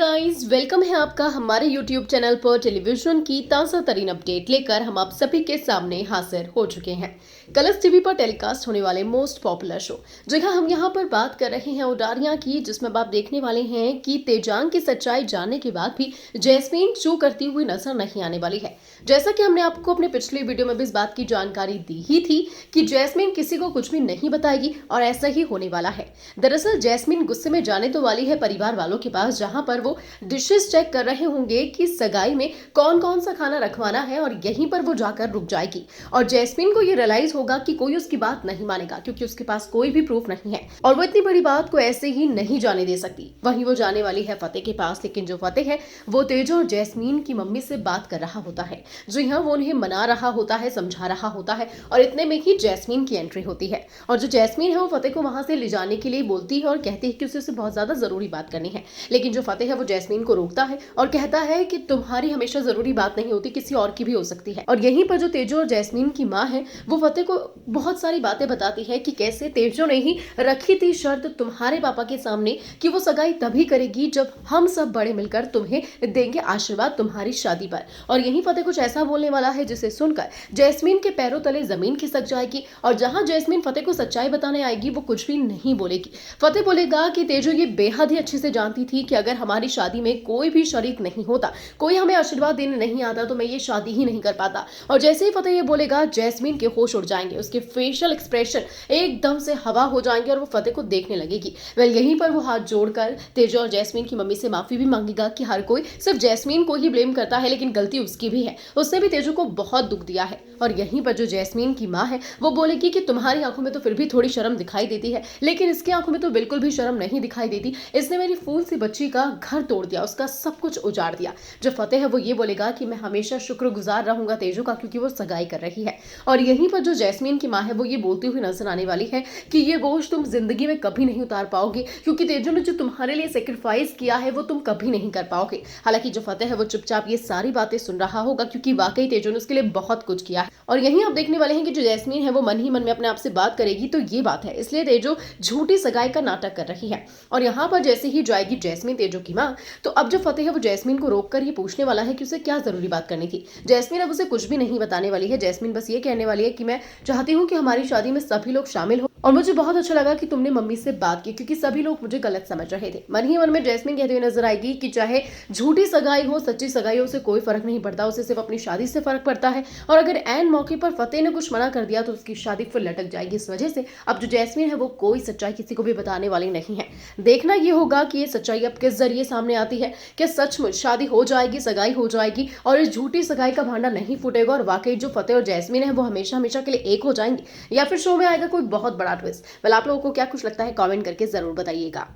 Guys, welcome है आपका हमारे यूट्यूब चैनल पर। टेलीविजन की ताज़ा तरीन अपडेट लेकर हम आप सभी के सामने हाजिर हो चुके हैं। कलर्स टीवी पर टेलीकास्ट होने वाले मोस्ट पॉपुलर शो, जी हाँ, हम यहाँ पर बात कर रहे हैं उडारियां की, जिसमें आप देखने वाले हैं कि तेजांग की सच्चाई जानने के बाद भी जैस्मीन चू करती हुई नजर नहीं आने वाली है। जैसा कि हमने आपको अपने पिछले वीडियो में भी इस बात की जानकारी दी ही थी कि जैस्मीन किसी को कुछ भी नहीं बताएगी और ऐसा ही होने वाला है। दरअसल जैस्मीन गुस्से में जाने तो वाली है परिवार वालों के पास, जहां पर वो डिशेस चेक कर रहे होंगे कि सगाई में कौन कौन सा खाना रखवाना है, और यहीं पर वो जाकर रुक जाएगी। और जैस्मीन को ये रियलाइज होगा कि कोई उसकी बात नहीं मानेगा, क्योंकि उसके पास कोई भी प्रूफ नहीं है और वो इतनी बड़ी बात को ऐसे ही नहीं जाने दे सकती। वहीं वो जाने वाली है फतेह के पास, लेकिन जो फतेह है वो तेजो और जैस्मीन की मम्मी से बात कर रहा होता है। जी हाँ, वो उन्हें मना रहा होता है, समझा रहा होता है, और इतने में ही जैस्मीन की एंट्री होती है। और जो जैस्मीन है वो फतेह को वहां से ले जाने के लिए बोलती है और कहती है कि उसे बहुत ज्यादा जरूरी बात करनी है। लेकिन जो फतेह है वो जैस्मीन को रोकता है और कहता है कि तुम्हारी हमेशा जरूरी बात नहीं होती, किसी और की भी हो सकती है। और यहीं पर जो तेजो और जैस्मीन की माँ है वो फतेह को बहुत सारी बातें बताती है कि कैसे तेजो ने ही रखी थी शर्त तुम्हारे पापा के सामने कि वो सगाई तभी करेगी जब हम सब बड़े मिलकर तुम्हें देंगे आशीर्वाद तुम्हारी शादी पर। और यहीं फतेह कुछ ऐसा बोलने वाला है जिसे सुनकर जैस्मीन के पैरों तले जमीन खिसक जाएगी। और जहां जैस्मीन फतेह को सच्चाई बताने आएगी वो कुछ भी नहीं बोलेगी। फतेह बोलेगा कि तेजो ये बेहद ही अच्छे से जानती थी कि अगर हमारी शादी में कोई भी शरीक नहीं होता, कोई हमें आशीर्वाद देने नहीं आता, तो मैं ये शादी ही नहीं कर पाता। और जैसे ही फतेह ये बोलेगा जैस्मीन के होश उड़ जाएंगे, उसके फेशियल एक्सप्रेशन एकदम से हवा हो जाएंगे और वो फतेह को देखने लगेगी। वेल यहीं पर वो हाथ जोड़कर तेजो और जैस्मीन की मम्मी से माफी भी मांगेगा कि हर कोई सिर्फ जैस्मीन को ही ब्लेम करता है, लेकिन गलती उसकी भी है, उसने भी तेजो को बहुत दुख दिया है। और यहीं पर जो जैस्मीन की माँ है वो बोलेगी कि तुम्हारी आंखों में तो फिर भी थोड़ी शर्म दिखाई देती है, लेकिन इसकी आंखों में तो बिल्कुल भी शर्म नहीं दिखाई देती। इसने मेरी फूल सी बच्ची का घर तोड़ दिया, उसका सब कुछ उजाड़ दिया। जो फतेह है वो ये बोलेगा कि मैं हमेशा शुक्रगुजार रहूंगा तेजो का, क्योंकि वो सगाई कर रही है। और यहीं पर जो जैस्मीन की माँ है वो ये बोलती हुई नजर आने वाली है कि ये बोझ तुम जिंदगी में कभी नहीं उतार पाओगे, क्योंकि तेजो ने जो तुम्हारे लिए सेक्रीफाइस किया है वो तुम कभी नहीं कर पाओगे। हालांकि जो फतेह है वो चुपचाप ये सारी बातें सुन रहा होगा, क्योंकि वाकई तेजो ने उसके लिए बहुत कुछ किया है। और यहीं आप देखने वाले हैं कि जो जैस्मीन है वो मन ही मन में अपने आप से बात करेगी तो ये बात है, इसलिए तेजो झूठी सगाई का नाटक कर रही है। और यहाँ पर जैसे ही जाएगी जैस्मीन तेजो की माँ, तो अब जो फतेह है वो जैस्मीन को रोककर ये पूछने वाला है कि उसे क्या जरूरी बात करनी थी। जैस्मीन अब उसे कुछ भी नहीं बताने वाली है। जैस्मीन बस ये कहने वाली है कि मैं चाहती हूँ कि हमारी शादी में सभी लोग शामिल हो, और मुझे बहुत अच्छा लगा कि तुमने मम्मी से बात की, क्योंकि सभी लोग मुझे गलत समझ रहे थे। मन ही मन में जैस्मीन कहते हुए नजर आएगी कि चाहे झूठी सगाई हो सच्ची सगाई हो, उसे कोई फर्क नहीं पड़ता, उसे सिर्फ अपनी शादी से फर्क पड़ता है। और अगर एन मौके पर फतेह ने कुछ मना कर दिया तो उसकी शादी फिर लटक जाएगी। इस वजह से अब जो जैस्मीन है वो कोई सच्चाई किसी को भी बताने वाली नहीं है। देखना ये होगा कि ये सच्चाई अब किस जरिए सामने आती है, कि सचमुच शादी हो जाएगी, सगाई हो जाएगी और इस झूठी सगाई का भांडा नहीं फूटेगा और वाकई जो फतेह और जैस्मीन है वो हमेशा हमेशा के लिए एक हो जाएंगे, या फिर शो में आएगा कोई बहुत बड़ा ट्विस्ट। वेल आप लोगों को क्या कुछ लगता है कमेंट करके जरूर बताइएगा।